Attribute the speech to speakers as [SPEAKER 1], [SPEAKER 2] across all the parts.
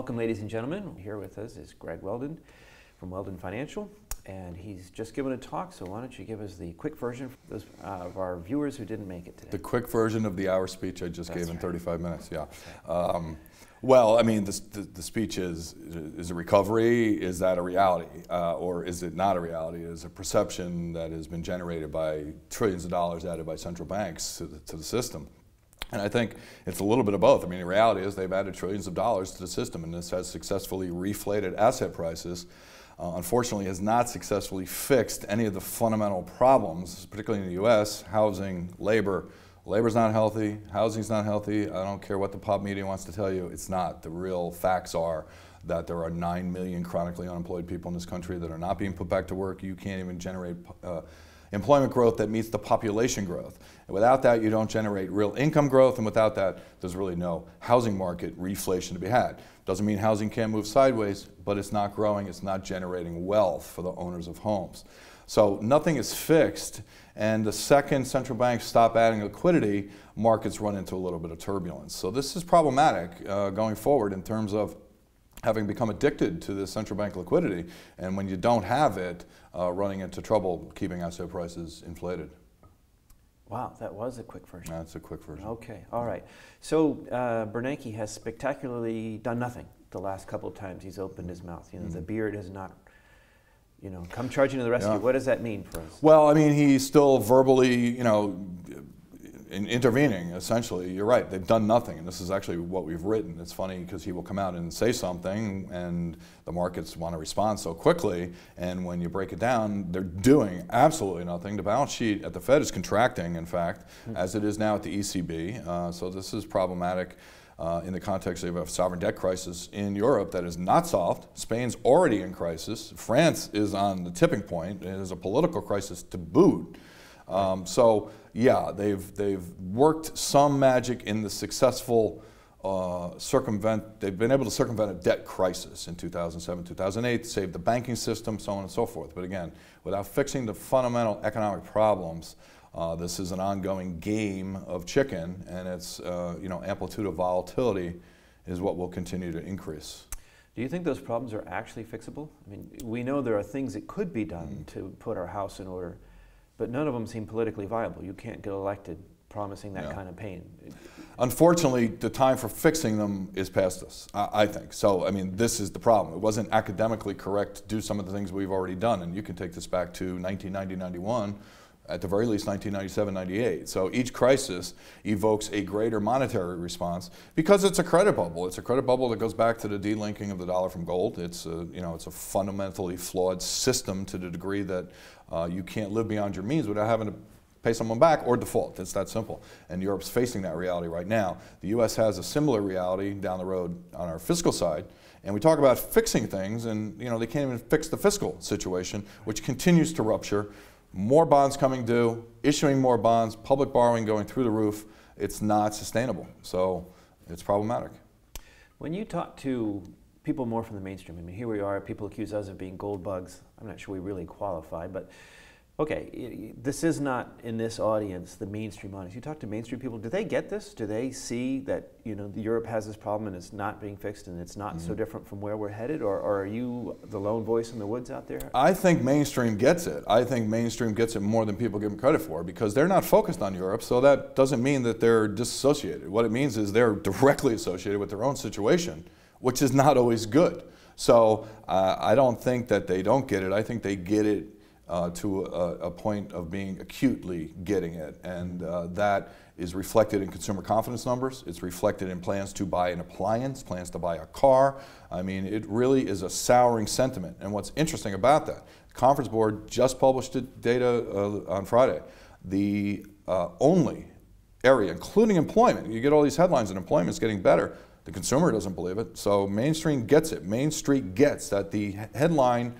[SPEAKER 1] Welcome, ladies and gentlemen. Here with us is Greg Weldon from Weldon Financial, and he's just given a talk, so why don't you give us the quick version for those of our viewers who didn't make it today.
[SPEAKER 2] The quick version of the hour speech I just gave in 35 minutes, yeah.
[SPEAKER 1] Right.
[SPEAKER 2] Well, I mean, the speech is a recovery? Is that a reality? Or is it not a reality? Is a perception that has been generated by trillions of dollars added by central banks to the system. And I think it's a little bit of both. I mean, the reality is they've added trillions of dollars to the system, and this has successfully reflated asset prices. Unfortunately, has not successfully fixed any of the fundamental problems, particularly in the U.S., housing, labor. Labor's not healthy, housing's not healthy. I don't care what the pop media wants to tell you, it's not. The real facts are that there are 9 million chronically unemployed people in this country that are not being put back to work. You can't even generate employment growth that meets the population growth. And without that, you don't generate real income growth, and without that, there's really no housing market reflation to be had. Doesn't mean housing can't move sideways, but it's not growing, it's not generating wealth for the owners of homes. So nothing is fixed, and the second central banks stop adding liquidity, markets run into a little bit of turbulence. So this is problematic going forward in terms of having become addicted to this central bank liquidity, and when you don't have it, running into trouble keeping asset prices inflated.
[SPEAKER 1] Wow, that was a quick version.
[SPEAKER 2] That's a quick version.
[SPEAKER 1] Okay, all right. So Bernanke has spectacularly done nothing the last couple of times he's opened his mouth. You know, the beard has not, you know, come charging to the rescue. What does that mean for us?
[SPEAKER 2] Well, I mean, he's still verbally, you know, intervening, essentially. You're right, they've done nothing, and this is actually what we've written. It's funny because he will come out and say something, and the markets want to respond so quickly, and when you break it down, they're doing absolutely nothing. The balance sheet at the Fed is contracting, in fact, as it is now at the ECB, so this is problematic in the context of a sovereign debt crisis in Europe that is not solved. Spain's already in crisis. France is on the tipping point. It is a political crisis to boot. So yeah, they've worked some magic in the successful they've been able to circumvent a debt crisis in 2007, 2008, save the banking system, so on and so forth. But again, without fixing the fundamental economic problems, this is an ongoing game of chicken, and its you know, amplitude of volatility is what will continue to increase.
[SPEAKER 1] Do you think those problems are actually fixable? I mean, we know there are things that could be done to put our house in order, but none of them seem politically viable. You can't get elected promising that kind of pain.
[SPEAKER 2] Unfortunately, the time for fixing them is past us, I think. So, I mean, this is the problem. It wasn't academically correct to do some of the things we've already done, and you can take this back to 1990-91, at the very least 1997-98. So each crisis evokes a greater monetary response because it's a credit bubble. It's a credit bubble that goes back to the delinking of the dollar from gold. It's a, you know, it's a fundamentally flawed system to the degree that you can't live beyond your means without having to pay someone back or default. It's that simple. And Europe's facing that reality right now. The U.S. has a similar reality down the road on our fiscal side. And we talk about fixing things, and you know, they can't even fix the fiscal situation, which continues to rupture. More bonds coming due, issuing more bonds, public borrowing going through the roof. It's not sustainable. So it's problematic.
[SPEAKER 1] When you talk to people more from the mainstream, I mean, here we are, people accuse us of being gold bugs. I'm not sure we really qualify, but okay, this is not in this audience, the mainstream audience. You talk to mainstream people, do they get this? Do they see that, you know, Europe has this problem and it's not being fixed and it's not so different from where we're headed? Or are you the lone voice in the woods out there?
[SPEAKER 2] I think mainstream gets it. I think mainstream gets it more than people give them credit for, because they're not focused on Europe, so that doesn't mean that they're disassociated. What it means is they're directly associated with their own situation, which is not always good. So I don't think that they don't get it. I think they get it to a point of being acutely getting it, and that is reflected in consumer confidence numbers. It's reflected in plans to buy an appliance, plans to buy a car. I mean, it really is a souring sentiment. And what's interesting about that, the Conference Board just published data on Friday. The only area, including employment, you get all these headlines and employment's getting better. The consumer doesn't believe it, so mainstream gets it. Main Street gets that the headlines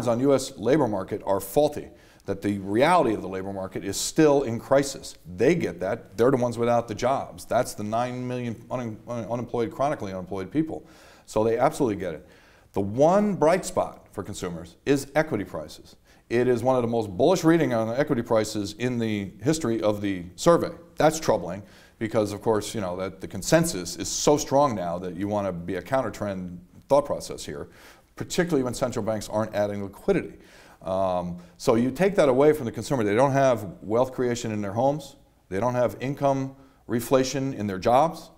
[SPEAKER 2] on U.S. labor market are faulty, that the reality of the labor market is still in crisis. They get that. They're the ones without the jobs. That's the 9 million unemployed, chronically unemployed people. So they absolutely get it. The one bright spot for consumers is equity prices. it is one of the most bullish reading on equity prices in the history of the survey. That's troubling because, of course, that the consensus is so strong now that you want to be a counter-trend thought process here, particularly when central banks aren't adding liquidity. So you take that away from the consumer. They don't have wealth creation in their homes. They don't have income reflation in their jobs.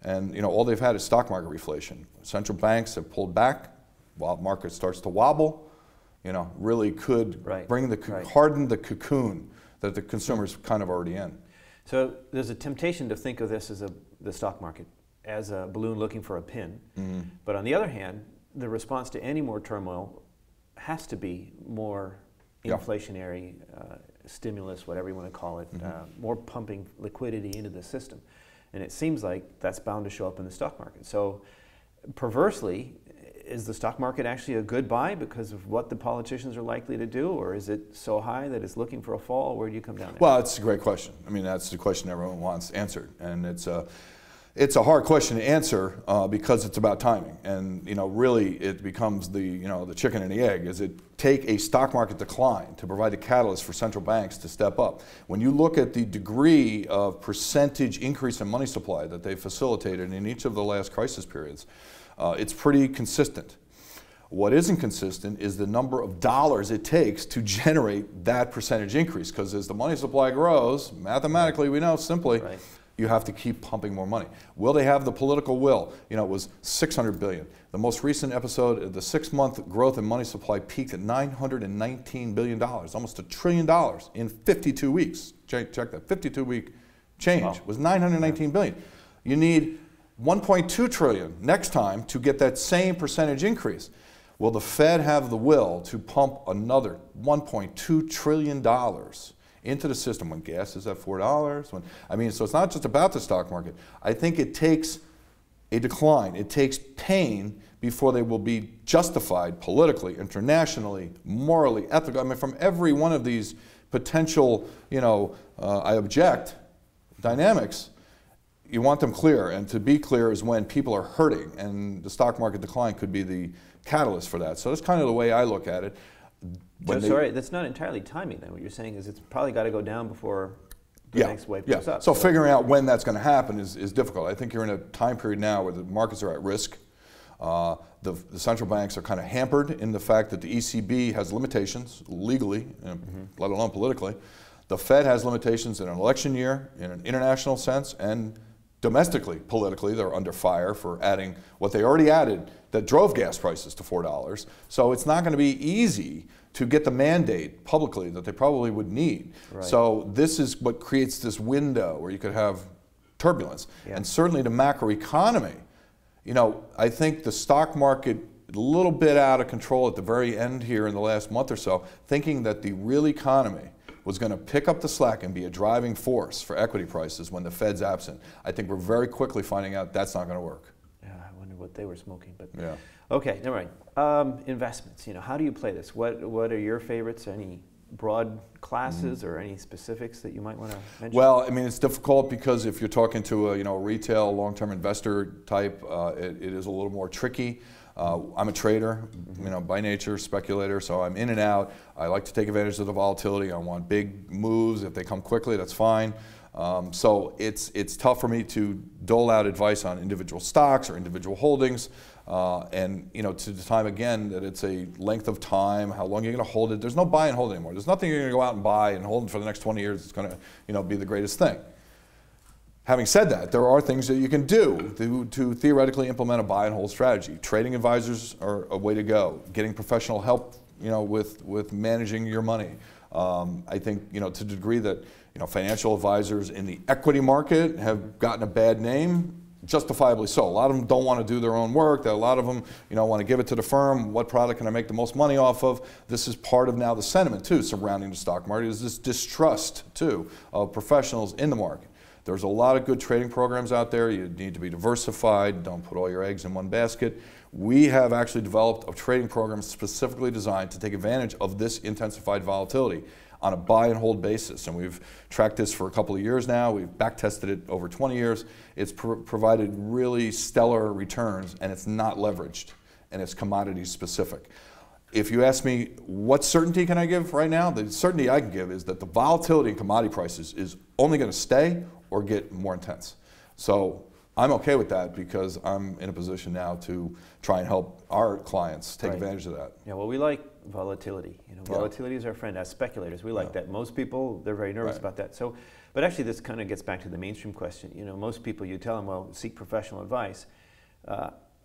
[SPEAKER 2] And all they've had is stock market reflation. Central banks have pulled back while the market starts to wobble. Really could bring harden the cocoon that the consumer's kind of already in.
[SPEAKER 1] So there's a temptation to think of this as the stock market as a balloon looking for a pin. Mm-hmm. But on the other hand, the response to any more turmoil has to be more inflationary stimulus, whatever you want to call it, more pumping liquidity into the system. And it seems like that's bound to show up in the stock market. So perversely, is the stock market actually a good buy because of what the politicians are likely to do, or is it so high that it's looking for a fall? Where do you come down there?
[SPEAKER 2] Well, it's a great question. I mean, that's the question everyone wants answered, and it's a hard question to answer because it's about timing, and really it becomes the the chicken and the egg. Is it take a stock market decline to provide a catalyst for central banks to step up? When you look at the degree of percentage increase in money supply that they've facilitated in each of the last crisis periods, it's pretty consistent. What isn't consistent is the number of dollars it takes to generate that percentage increase, because as the money supply grows, mathematically we know simply, you have to keep pumping more money. Will they have the political will? It was $600 billion. The most recent episode, the 6-month growth in money supply peaked at $919 billion, almost $1 trillion in 52 weeks. Check that, 52-week change was $919 billion. You need $1.2 trillion next time to get that same percentage increase. Will the Fed have the will to pump another $1.2 trillion into the system when gas is at $4? So it's not just about the stock market. I think it takes a decline. It takes pain before they will be justified politically, internationally, morally, ethically. I mean, from every one of these potential, I object dynamics, you want them clear, and to be clear is when people are hurting, and the stock market decline could be the catalyst for that. So that's kind of the way I look at it.
[SPEAKER 1] Sorry, that's not entirely timing then. What you're saying is it's probably got to go down before the next wave goes up.
[SPEAKER 2] So figuring out when that's going to happen is difficult. I think you're in a time period now where the markets are at risk. The central banks are kind of hampered in the fact that the ECB has limitations legally, let alone politically. The Fed has limitations in an election year, in an international sense, and domestically, politically, they're under fire for adding what they already added that drove gas prices to $4. So it's not going to be easy to get the mandate publicly that they probably would need. So this is what creates this window where you could have turbulence. And certainly the macroeconomy, I think the stock market a little bit out of control at the very end here in the last month or so, thinking that the real economy was going to pick up the slack and be a driving force for equity prices when the Fed's absent. I think we're very quickly finding out that's not going to work.
[SPEAKER 1] Yeah, I wonder what they were smoking. But okay, never mind. Investments. How do you play this? What are your favorites? Any broad classes or any specifics that you might want to mention?
[SPEAKER 2] Well, I mean, it's difficult because if you're talking to a retail long-term investor type, it is a little more tricky. I'm a trader, by nature, speculator, so I'm in and out. I like to take advantage of the volatility. I want big moves. If they come quickly, that's fine. So it's tough for me to dole out advice on individual stocks or individual holdings. And to the time again that it's a length of time, how long you're going to hold it. There's no buy and hold anymore. There's nothing you're going to go out and buy and hold for the next 20 years. It's going to be the greatest thing. Having said that, there are things that you can do to theoretically implement a buy and hold strategy. Trading advisors are a way to go. Getting professional help, with managing your money. I think, to the degree that, financial advisors in the equity market have gotten a bad name, justifiably so. A lot of them don't want to do their own work. A lot of them, want to give it to the firm. What product can I make the most money off of? This is part of now the sentiment, too, surrounding the stock market, is this distrust, too, of professionals in the market. There's a lot of good trading programs out there. You need to be diversified. Don't put all your eggs in one basket. We have actually developed a trading program specifically designed to take advantage of this intensified volatility on a buy and hold basis. And we've tracked this for a couple of years now. We've back tested it over 20 years. It's provided really stellar returns, and it's not leveraged, and it's commodity specific. if you ask me what certainty can I give right now, the certainty I can give is that the volatility in commodity prices is only going to stay or get more intense. So I'm okay with that because I'm in a position now to try and help our clients take advantage of that.
[SPEAKER 1] Yeah, well, we like volatility. You know, volatility is our friend. As speculators, we like that. Most people, they're very nervous about that. So, but actually, this kind of gets back to the mainstream question. You know, most people, you tell them, well, seek professional advice.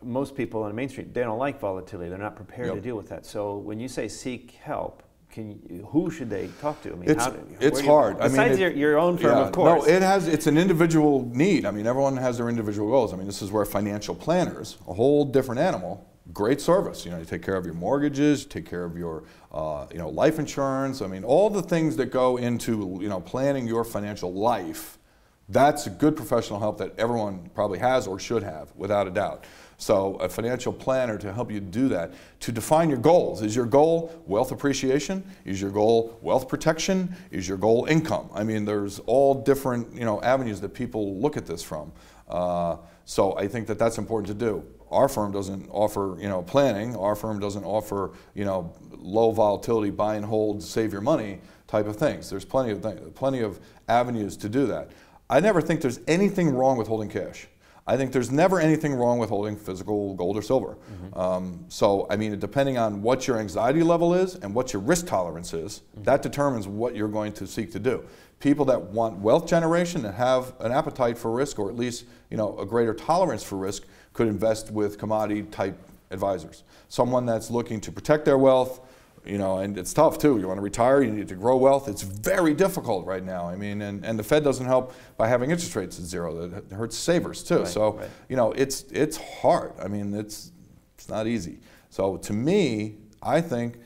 [SPEAKER 1] Most people on the mainstream, they don't like volatility. They're not prepared to deal with that. So when you say seek help, who should they talk to? I mean,
[SPEAKER 2] it's hard.
[SPEAKER 1] Besides your own firm, of course.
[SPEAKER 2] No, it's an individual need. I mean, everyone has their individual goals. I mean, this is where financial planners, a whole different animal, great service. You know, you take care of your mortgages, you take care of your, life insurance. I mean, all the things that go into, planning your financial life. That's a good professional help that everyone probably has or should have, without a doubt. So a financial planner to help you do that, to define your goals. Is your goal wealth appreciation? Is your goal wealth protection? Is your goal income? I mean, there's all different avenues that people look at this from. So I think that that's important to do. Our firm doesn't offer planning. Our firm doesn't offer low volatility buy and hold, save your money type of things. There's plenty of avenues to do that. I never think there's anything wrong with holding cash. I think there's never anything wrong with holding physical gold or silver. So, I mean, depending on what your anxiety level is and what your risk tolerance is, that determines what you're going to seek to do. People that want wealth generation and have an appetite for risk, or at least a greater tolerance for risk, could invest with commodity type advisors. Someone that's looking to protect their wealth, and it's tough too. You want to retire, you need to grow wealth. It's very difficult right now. I mean, and the Fed doesn't help by having interest rates at zero. That hurts savers too. So, it's hard. I mean, it's not easy. So to me, I think,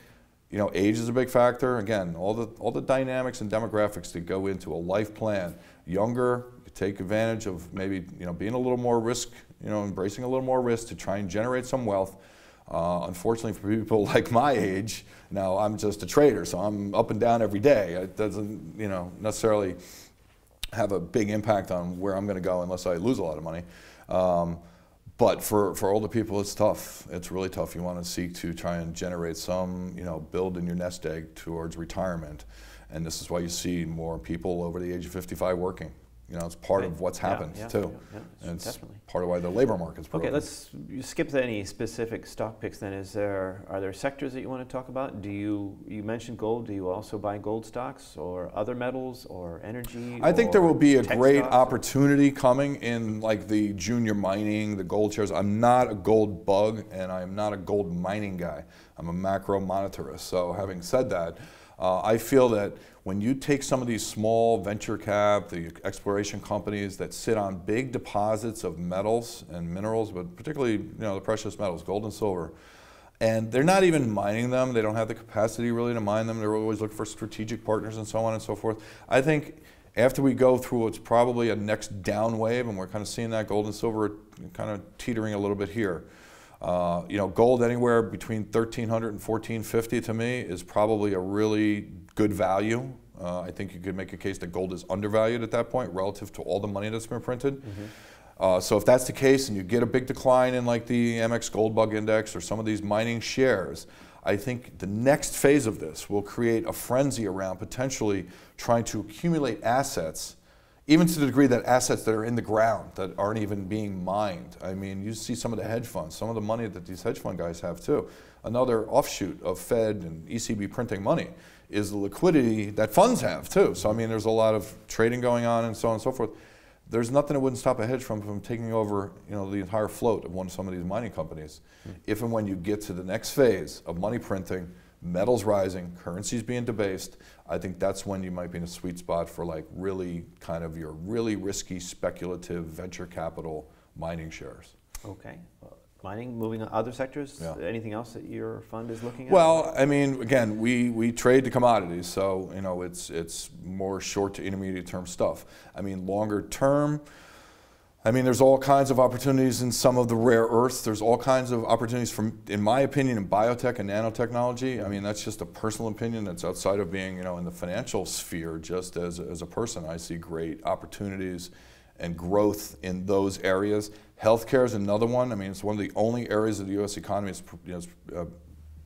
[SPEAKER 2] age is a big factor. Again, all the dynamics and demographics that go into a life plan. Younger, you take advantage of maybe, being a little more risk, embracing a little more risk to try and generate some wealth. Unfortunately for people like my age, now I'm just a trader, so I'm up and down every day. It doesn't, necessarily have a big impact on where I'm going to go unless I lose a lot of money. But for older people, it's tough. It's really tough. You want to seek to try and generate some, build in your nest egg towards retirement. And this is why you see more people over the age of 55 working. It's part of what's happened too. And it's definitely part of why the labor market's broken.
[SPEAKER 1] Okay, let's skip to any specific stock picks then. Are there sectors that you want to talk about? You mentioned gold. Do you also buy gold stocks or other metals or energy?
[SPEAKER 2] I think there will be a great opportunity coming in like the junior mining, the gold shares. I'm not a gold bug and I'm not a gold mining guy. I'm a macro monetarist. So having said that, I feel that when you take some of these small venture cap, the exploration companies that sit on big deposits of metals and minerals, but particularly the precious metals, gold and silver, and they're not even mining them, they don't have the capacity really to mine them, they're always looking for strategic partners and so on and so forth. I think after we go through what's probably a next down wave, and we're kind of seeing that gold and silver kind of teetering a little bit here. Gold anywhere between $1,300 and $1,450 to me is probably a really good value. I think you could make a case that gold is undervalued at that point relative to all the money that's been printed. So if that's the case and you get a big decline in like the MX Gold Bug Index or some of these mining shares, I think the next phase of this will create a frenzy around potentially trying to accumulate assets, even to the degree that assets that are in the ground that aren't even being mined. I mean, you see some of the hedge funds, some of the money that these hedge fund guys have too. Another offshoot of Fed and ECB printing money is the liquidity that funds have too. So I mean, there's a lot of trading going on and so on and so forth. There's nothing that wouldn't stop a hedge fund from taking over, the entire float of some of these mining companies. If and when you get to the next phase of money printing, metals rising, currencies being debased, I think that's when you might be in a sweet spot for like really kind of your really risky speculative venture capital mining shares. Okay.
[SPEAKER 1] Mining, moving on other sectors, anything else that your fund is looking at?
[SPEAKER 2] Well, I mean, again, we trade the commodities, so it's more short to intermediate term stuff. I mean, longer term, I mean, there's all kinds of opportunities in some of the rare earths. There's all kinds of opportunities in my opinion, in biotech and nanotechnology. I mean, that's just a personal opinion that's outside of being, in the financial sphere. Just as a person, I see great opportunities and growth in those areas. Healthcare is another one. I mean, it's one of the only areas of the U.S. economy is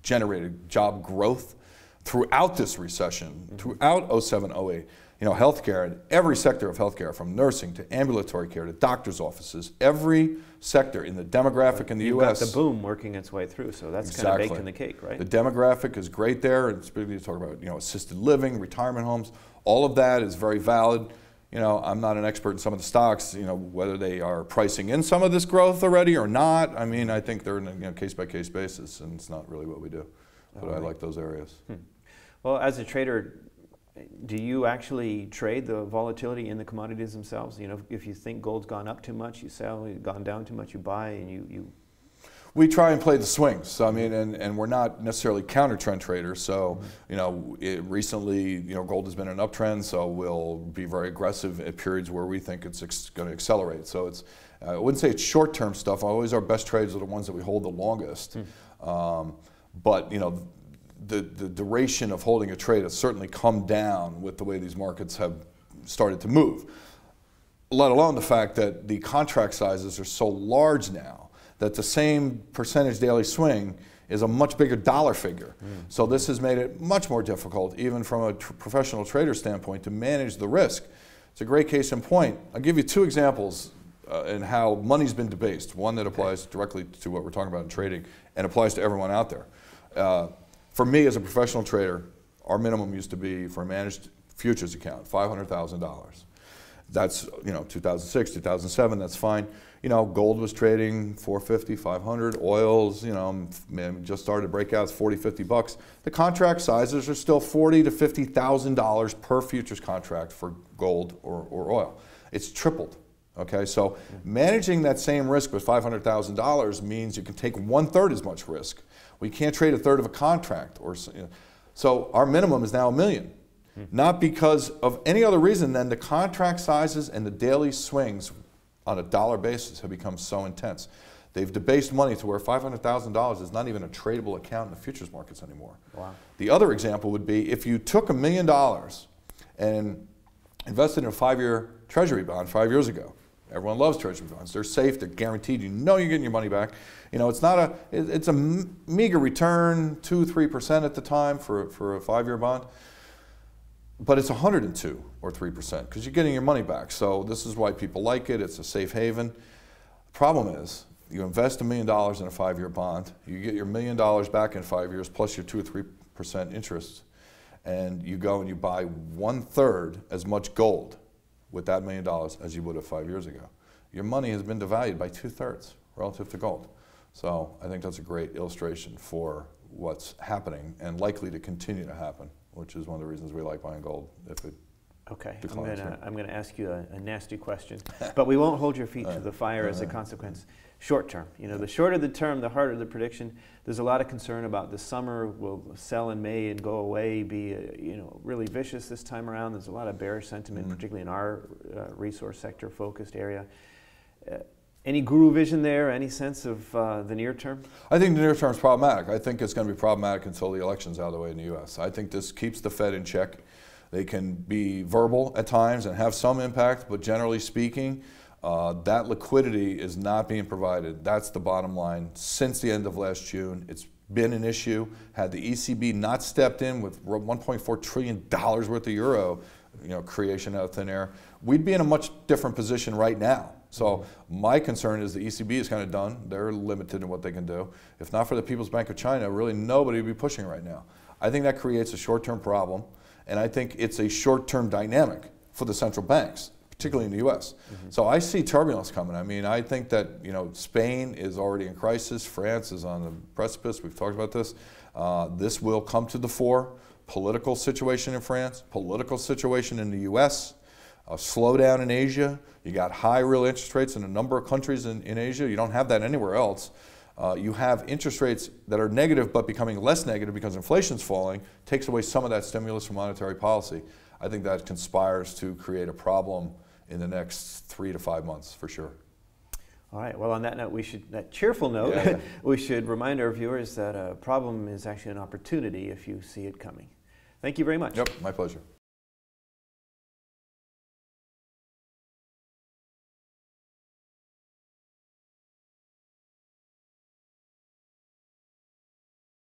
[SPEAKER 2] generated job growth throughout this recession, throughout 07, 08. You know, healthcare, and every sector of healthcare, from nursing to ambulatory care to doctor's offices, every sector in the demographic in the U.S.
[SPEAKER 1] You've got the boom working its way through, so that's kind of baked in the cake, right?
[SPEAKER 2] The demographic is great there, and particularly you talk about, you know, assisted living, retirement homes, all of that is very valid. You know, I'm not an expert in some of the stocks, you know, whether they are pricing in some of this growth already or not. I mean, I think they're in a, you know, case-by-case basis, and it's not really what we do. But I like those areas.
[SPEAKER 1] Well, as a trader, do you actually trade the volatility in the commodities themselves? You know, if you think gold's gone up too much, you sell. Gone down too much, you buy, and you.
[SPEAKER 2] We try and play the swings. So, I mean, and we're not necessarily counter trend traders. So, you know, recently, you know, gold has been in an uptrend. So we'll be very aggressive at periods where we think it's going to accelerate. So it's, I wouldn't say it's short-term stuff. Always our best trades are the ones that we hold the longest. But you know, the duration of holding a trade has certainly come down with the way these markets have started to move, let alone the fact that the contract sizes are so large now that the same percentage daily swing is a much bigger dollar figure. So this has made it much more difficult, even from a professional trader standpoint, to manage the risk. It's a great case in point. I'll give you two examples in how money's been debased. One that applies directly to what we're talking about in trading and applies to everyone out there. For me as a professional trader, our minimum used to be for a managed futures account, $500,000. That's, you know, 2006, 2007, that's fine. You know, gold was trading 450, 500, oils, you know, just started breakouts, 40, 50 bucks. The contract sizes are still $40,000 to $50,000 per futures contract for gold or oil. It's tripled. Okay, so managing that same risk with $500,000 means you can take 1/3 as much risk. We can't trade 1/3 of a contract, or you know, so our minimum is now $1 million. Not because of any other reason than the contract sizes and the daily swings on a dollar basis have become so intense. They've debased money to where $500,000 is not even a tradable account in the futures markets anymore.
[SPEAKER 1] Wow.
[SPEAKER 2] The other example would be if you took $1 million and invested in a 5-year treasury bond 5 years ago. Everyone loves treasury bonds. They're safe. They're guaranteed. You know you're getting your money back. You know, it's not a, it's a meager return, 2-3% at the time for a 5-year bond. But it's 102 or 3% because you're getting your money back. So this is why people like it. It's a safe haven. The problem is you invest $1 million in a 5-year bond. You get your $1 million back in 5 years plus your 2 or 3% interest. And you go and you buy 1/3 as much gold with that $1 million as you would have 5 years ago. Your money has been devalued by 2/3 relative to gold. So I think that's a great illustration for what's happening and likely to continue to happen, which is one of the reasons we like buying gold if it declines.
[SPEAKER 1] I'm gonna ask you a nasty question, but we won't hold your feet to the fire as a consequence. Short term, you know, the shorter the term, the harder the prediction. There's a lot of concern about the summer will sell in May and go away, be you know, really vicious this time around. There's a lot of bearish sentiment, particularly in our resource sector focused area. Any guru vision there? Any sense of the near term?
[SPEAKER 2] I think the near term is problematic. I think it's going to be problematic until the election's out of the way in the U.S. I think this keeps the Fed in check. They can be verbal at times and have some impact, but generally speaking, that liquidity is not being provided. That's the bottom line. Since the end of last June, it's been an issue. Had the ECB not stepped in with $1.4 trillion worth of euro, you know, creation out of thin air, we'd be in a much different position right now. So my concern is the ECB is kind of done. They're limited in what they can do. If not for the People's Bank of China, really nobody would be pushing right now. I think that creates a short-term problem, and I think it's a short-term dynamic for the central banks, particularly in the U.S. So I see turbulence coming. I mean, I think that, you know, Spain is already in crisis. France is on the precipice. We've talked about this. This will come to the fore. Political situation in France, political situation in the U.S., a slowdown in Asia. You got high real interest rates in a number of countries in Asia. You don't have that anywhere else. You have interest rates that are negative but becoming less negative because inflation's falling, takes away some of that stimulus from monetary policy. I think that conspires to create a problem in the next 3 to 5 months for sure.
[SPEAKER 1] All right, well on that note, that cheerful note, we should remind our viewers that a problem is actually an opportunity if you see it coming. Thank you very much.
[SPEAKER 2] Yep, my pleasure.